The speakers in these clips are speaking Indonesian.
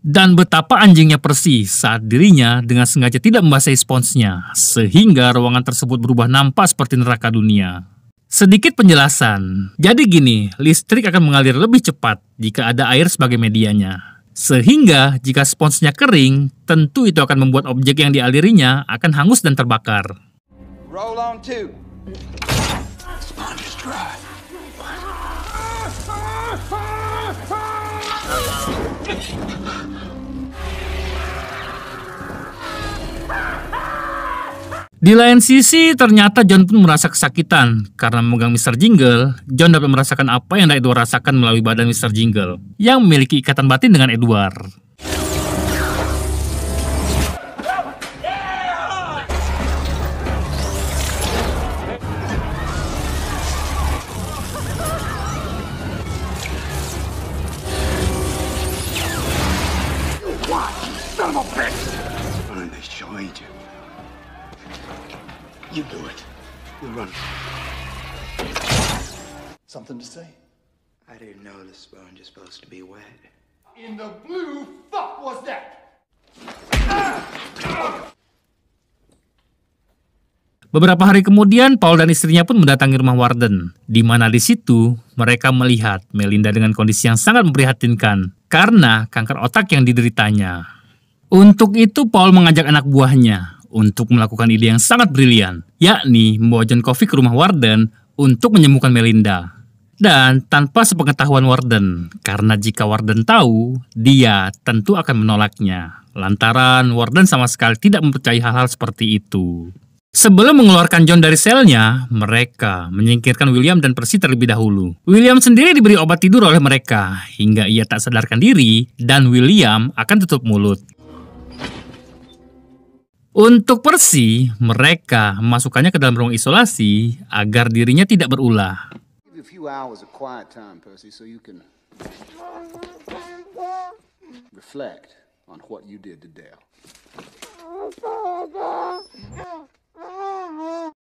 Dan betapa anjingnya Percy saat dirinya dengan sengaja tidak membasahi sponsnya, sehingga ruangan tersebut berubah nampak seperti neraka dunia. Sedikit penjelasan, jadi gini, listrik akan mengalir lebih cepat jika ada air sebagai medianya. Sehingga jika sponsnya kering, tentu itu akan membuat objek yang dialirinya akan hangus dan terbakar. Roll on two. Sponge is dry. Di lain sisi, ternyata John pun merasa kesakitan. Karena memegang Mr. Jingle, John dapat merasakan apa yang Edward rasakan melalui badan Mr. Jingle, yang memiliki ikatan batin dengan Edward. You do it. You run. Something to say? I didn't know the sponge is supposed to be wet. In the blue fuck was that? Beberapa hari kemudian, Paul dan istrinya pun mendatangi rumah Warden, di mana di situ mereka melihat Melinda dengan kondisi yang sangat memprihatinkan karena kanker otak yang dideritanya. Untuk itu, Paul mengajak anak buahnya untuk melakukan ide yang sangat brilian, yakni membawa John Coffey ke rumah Warden untuk menyembuhkan Melinda. Dan tanpa sepengetahuan Warden, karena jika Warden tahu, dia tentu akan menolaknya. Lantaran Warden sama sekali tidak mempercayai hal-hal seperti itu. Sebelum mengeluarkan John dari selnya, mereka menyingkirkan William dan Percy terlebih dahulu. William sendiri diberi obat tidur oleh mereka, hingga ia tak sadarkan diri, dan William akan tutup mulut. Untuk Percy, mereka memasukkannya ke dalam ruang isolasi agar dirinya tidak berulah.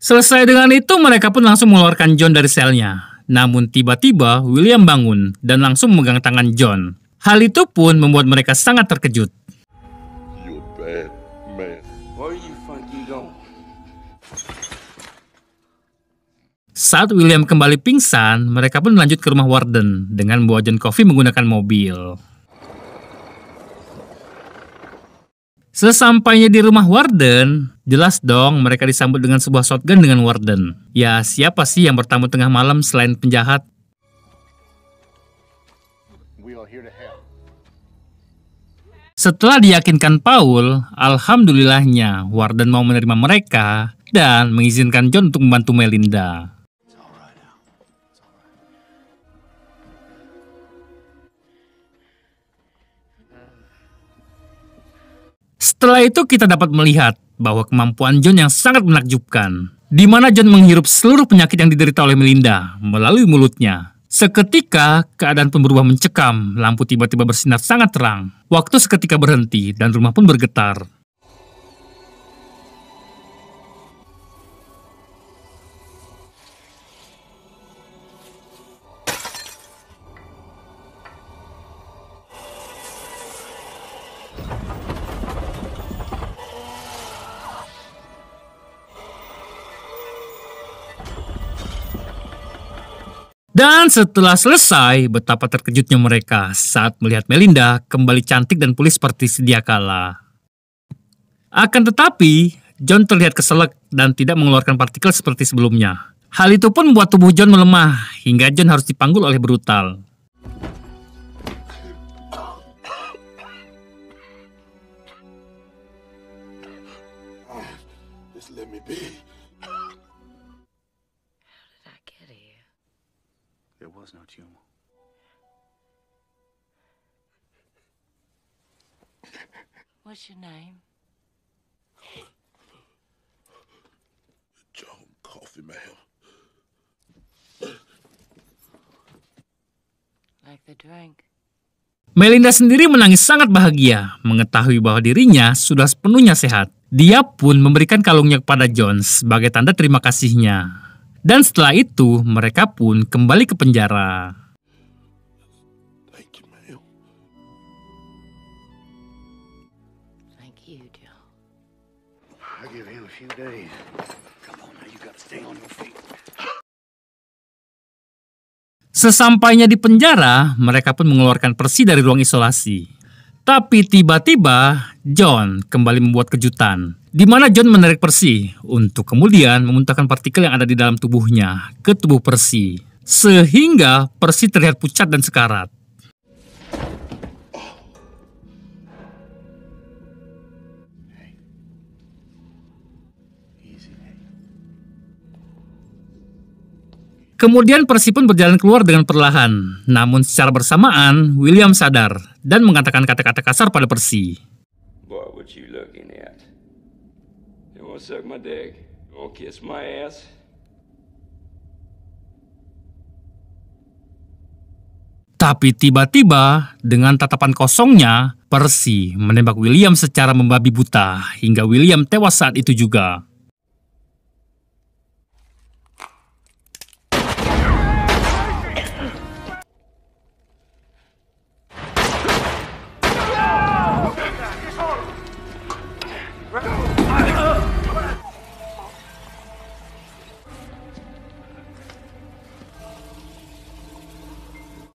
Selesai dengan itu, mereka pun langsung mengeluarkan John dari selnya. Namun tiba-tiba William bangun dan langsung memegang tangan John. Hal itu pun membuat mereka sangat terkejut. Saat William kembali pingsan, mereka pun lanjut ke rumah Warden dengan membawa John Coffey menggunakan mobil. Sesampainya di rumah Warden, jelas dong mereka disambut dengan sebuah shotgun dengan Warden. Ya, siapa sih yang bertamu tengah malam selain penjahat? Setelah diyakinkan Paul, alhamdulillahnya Warden mau menerima mereka dan mengizinkan John untuk membantu Melinda. Setelah itu kita dapat melihat bahwa kemampuan John yang sangat menakjubkan, di mana John menghirup seluruh penyakit yang diderita oleh Melinda melalui mulutnya. Seketika, keadaan pun berubah mencekam, lampu tiba-tiba bersinar sangat terang. Waktu seketika berhenti dan rumah pun bergetar. Dan setelah selesai, betapa terkejutnya mereka saat melihat Melinda kembali cantik dan pulih seperti sedia kala. Akan tetapi, John terlihat keselak dan tidak mengeluarkan partikel seperti sebelumnya. Hal itu pun membuat tubuh John melemah, hingga John harus dipanggul oleh brutal. What's your name? John Coffey, ma'am. Like the drink? Melinda sendiri menangis sangat bahagia mengetahui bahwa dirinya sudah sepenuhnya sehat. Dia pun memberikan kalungnya kepada John sebagai tanda terima kasihnya. Dan setelah itu, mereka pun kembali ke penjara. few days. Come on, now you gotta stay on your feet. Sesampainya di penjara, mereka pun mengeluarkan Percy dari ruang isolasi. Tapi tiba-tiba, John kembali membuat kejutan, di mana John menarik Percy untuk kemudian memuntahkan partikel yang ada di dalam tubuhnya ke tubuh Percy, sehingga Percy terlihat pucat dan sekarat. Kemudian Percy pun berjalan keluar dengan perlahan. Namun secara bersamaan, William sadar dan mengatakan kata-kata kasar pada Percy. Boy, what you looking at? You wanna suck my dick? You wanna kiss my ass? Tapi tiba-tiba, dengan tatapan kosongnya, Percy menembak William secara membabi buta hingga William tewas saat itu juga.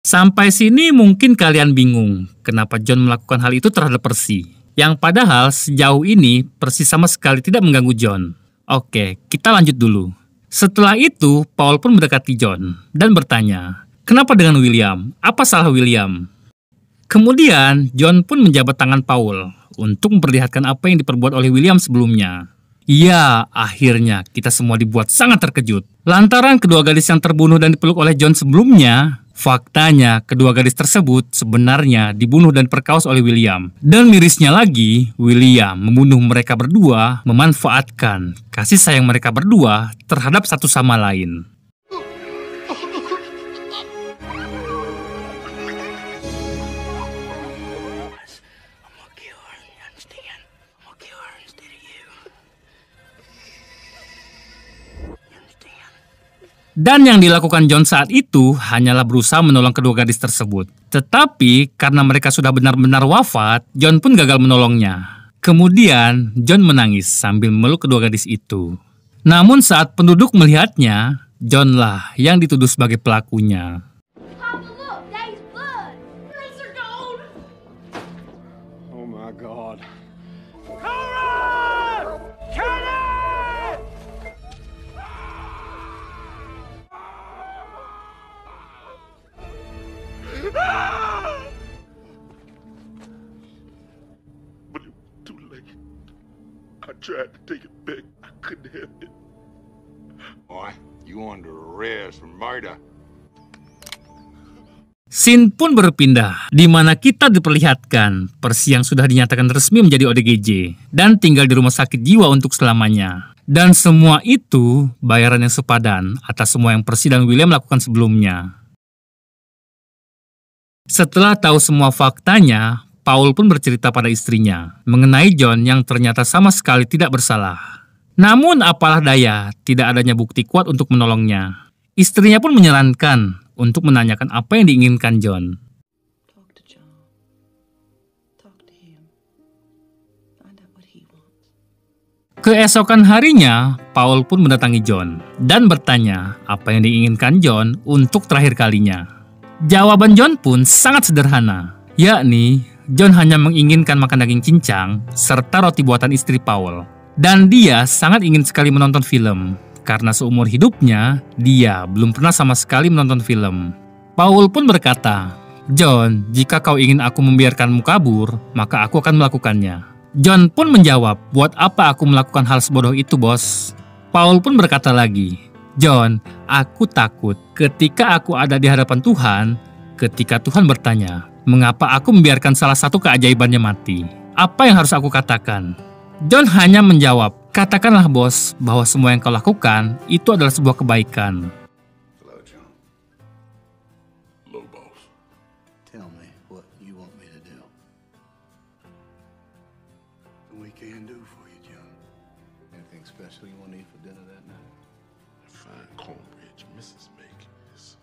Sampai sini mungkin kalian bingung kenapa John melakukan hal itu terhadap Percy. Yang padahal sejauh ini Percy sama sekali tidak mengganggu John. Oke, kita lanjut dulu. Setelah itu, Paul pun mendekati John dan bertanya, kenapa dengan William? Apa salah William? Kemudian, John pun menjabat tangan Paul untuk memperlihatkan apa yang diperbuat oleh William sebelumnya. Ya, akhirnya kita semua dibuat sangat terkejut. Lantaran kedua gadis yang terbunuh dan dipeluk oleh John sebelumnya, faktanya kedua gadis tersebut sebenarnya dibunuh dan diperkaos oleh William. Dan mirisnya lagi, William membunuh mereka berdua memanfaatkan kasih sayang mereka berdua terhadap satu sama lain. Dan yang dilakukan John saat itu hanyalah berusaha menolong kedua gadis tersebut. Tetapi karena mereka sudah benar-benar wafat, John pun gagal menolongnya. Kemudian John menangis sambil memeluk kedua gadis itu. Namun saat penduduk melihatnya, John lah yang dituduh sebagai pelakunya. Papa, look, Daddy's blood. Girls are gone. Oh my God. But it was too late. I tried to take it back. I couldn't help it. Boy, you under arrest for murder. Scene pun berpindah, di mana kita diperlihatkan Percy yang sudah dinyatakan resmi menjadi ODGJ dan tinggal di rumah sakit jiwa untuk selamanya. Dan semua itu bayaran yang sepadan atas semua yang Percy dan William lakukan sebelumnya. Setelah tahu semua faktanya, Paul pun bercerita pada istrinya mengenai John yang ternyata sama sekali tidak bersalah. Namun apalah daya, tidak adanya bukti kuat untuk menolongnya. Istrinya pun menyarankan untuk menanyakan apa yang diinginkan John. Talk to John. Talk to him. Find out what he wants. Keesokan harinya, Paul pun mendatangi John dan bertanya apa yang diinginkan John untuk terakhir kalinya. Jawaban John pun sangat sederhana, yakni John hanya menginginkan makan daging cincang serta roti buatan istri Paul. Dan dia sangat ingin sekali menonton film, karena seumur hidupnya dia belum pernah sama sekali menonton film. Paul pun berkata, John, jika kau ingin aku membiarkanmu kabur, maka aku akan melakukannya. John pun menjawab, buat apa aku melakukan hal sebodoh itu, bos? Paul pun berkata lagi, John, aku takut ketika aku ada di hadapan Tuhan, ketika Tuhan bertanya, mengapa aku membiarkan salah satu keajaibannya mati? Apa yang harus aku katakan? John hanya menjawab, katakanlah bos, bahwa semua yang kau lakukan itu adalah sebuah kebaikan. Hello, John. Hello, boss. Tell me what you want me to do. We can do for you, John. Anything special you want to eat for dinner that night? Fine cornbread your missus make is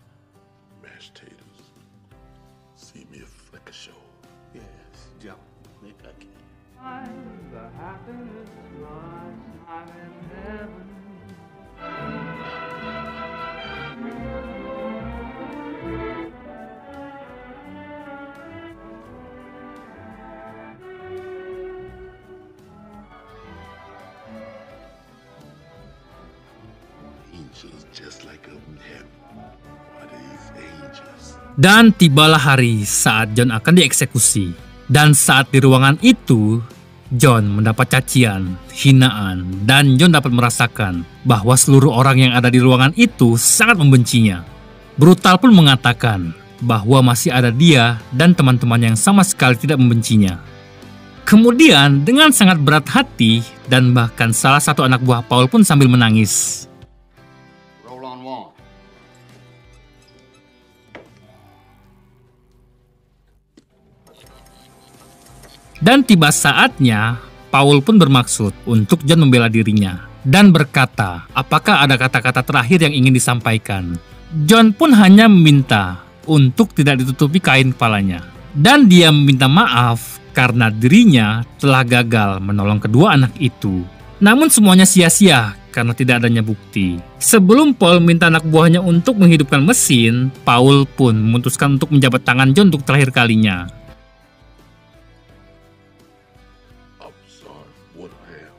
mashed taters. See me a fleck of show. Yes, John. Make I can. Angels just like up in heaven. What are these angels? Dan tibalah hari saat John akan dieksekusi. Dan saat di ruangan itu, John mendapat cacian, hinaan, dan John dapat merasakan bahwa seluruh orang yang ada di ruangan itu sangat membencinya. Brutal pun mengatakan bahwa masih ada dia dan teman-teman yang sama sekali tidak membencinya. Kemudian dengan sangat berat hati dan bahkan salah satu anak buah Paul pun sambil menangis. Roll on one. Dan tiba saatnya, Paul pun bermaksud untuk John membela dirinya dan berkata apakah ada kata-kata terakhir yang ingin disampaikan. John pun hanya meminta untuk tidak ditutupi kain kepalanya. Dan dia meminta maaf karena dirinya telah gagal menolong kedua anak itu. Namun semuanya sia-sia karena tidak adanya bukti. Sebelum Paul minta anak buahnya untuk menghidupkan mesin, Paul pun memutuskan untuk menjabat tangan John untuk terakhir kalinya. I'm sorry for what I am.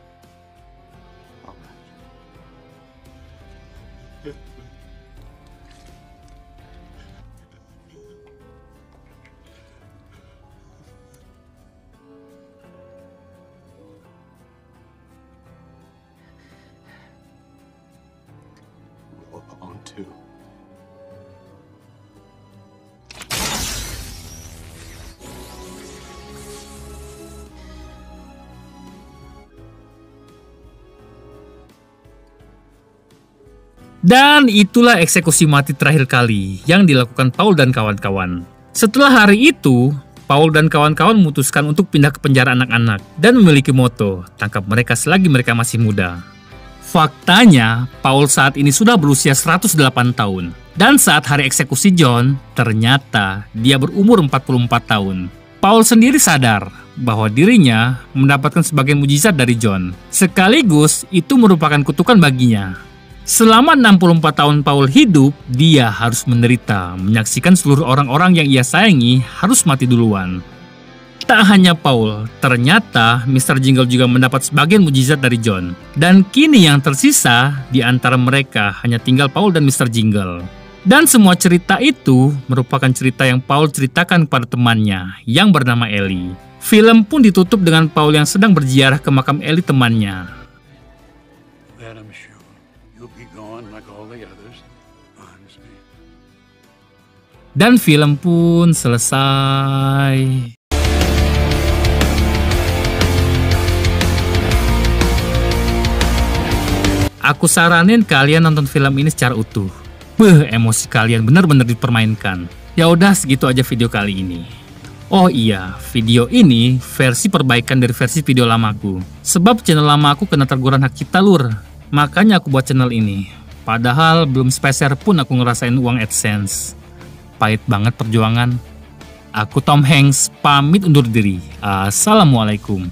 Roll on two. Dan itulah eksekusi mati terakhir kali yang dilakukan Paul dan kawan-kawan. Setelah hari itu, Paul dan kawan-kawan memutuskan untuk pindah ke penjara anak-anak dan memiliki moto, tangkap mereka selagi mereka masih muda. Faktanya, Paul saat ini sudah berusia 108 tahun. Dan saat hari eksekusi John, ternyata dia berumur 44 tahun. Paul sendiri sadar bahwa dirinya mendapatkan sebagian mujizat dari John. Sekaligus itu merupakan kutukan baginya. Selama 64 tahun Paul hidup, dia harus menderita, menyaksikan seluruh orang-orang yang ia sayangi harus mati duluan. Tak hanya Paul, ternyata Mr. Jingle juga mendapat sebagian mujizat dari John. Dan kini yang tersisa di antara mereka hanya tinggal Paul dan Mr. Jingle. Dan semua cerita itu merupakan cerita yang Paul ceritakan kepada temannya yang bernama Ellie. Film pun ditutup dengan Paul yang sedang berziarah ke makam Ellie temannya. That I'm sure you'll be gone like all the others. Honest me. Dan film pun selesai. Aku saranin kalian nonton film ini secara utuh. Emosi kalian benar-benar dipermainkan. Ya udah, segitu aja video kali ini. Oh iya, video ini versi perbaikan dari versi video lamaku. Sebab channel lama aku kena teguran hak cipta lur. Makanya aku buat channel ini. Padahal belum sepeser pun aku ngerasain uang AdSense. Pahit banget perjuangan. Aku Tom Hanks pamit undur diri. Assalamualaikum.